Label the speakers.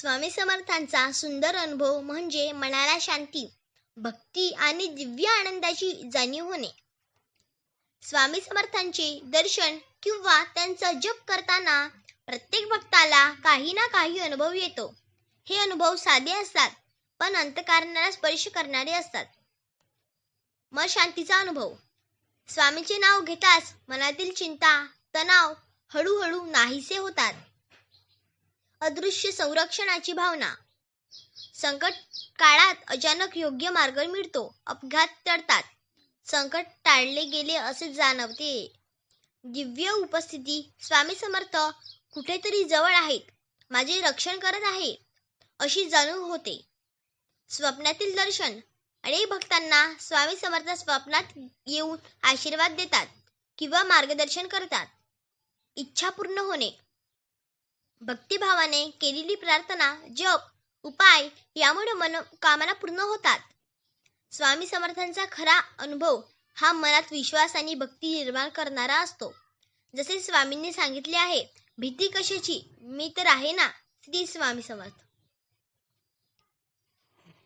Speaker 1: स्वामी समर्थांचा सुंदर अनुभव म्हणजे मनाला शांती, भक्ती आणि दिव्य आनंदाची जाणीव होणे. स्वामी समर्थांचे दर्शन किंवा त्यांचा जप करताना प्रत्येक भक्ताला काही ना काही अनुभव येतो. हे अनुभव साधे असतात, पण अंतःकरणाला स्पर्श करणारे असतात. मन शांतीचा अनुभव. स्वामीचे नाव घेताच मनातील चिंता, तणाव हळूहळू नाहीसे होतात. अदृश्य संरक्षणाची भावना. संकट काळात अचानक योग्य मार्ग मिळतो. अपघात टळतात. संकट टाळले गेले असे जाणवते. दिव्य उपस्थिती. स्वामी समर्थ कुठेतरी जवळ आहेत, माझे रक्षण करत आहे अशी जाणीव होते. स्वप्नातील दर्शन. अनेक भक्तांना स्वामी समर्थ स्वप्नात येऊन आशीर्वाद देतात किंवा मार्गदर्शन करतात. इच्छा पूर्ण होणे. भक्तिभावाने केलेली प्रार्थना, जप, उपाय यामुळे मनोकामना पूर्ण होतात. स्वामी समर्थांचा खरा अनुभव हा मनात विश्वास आणि भक्ती निर्माण करणारा असतो. जसे स्वामींनी सांगितले आहे, भीती कशाची, मी तर आहे ना. श्री स्वामी समर्थ.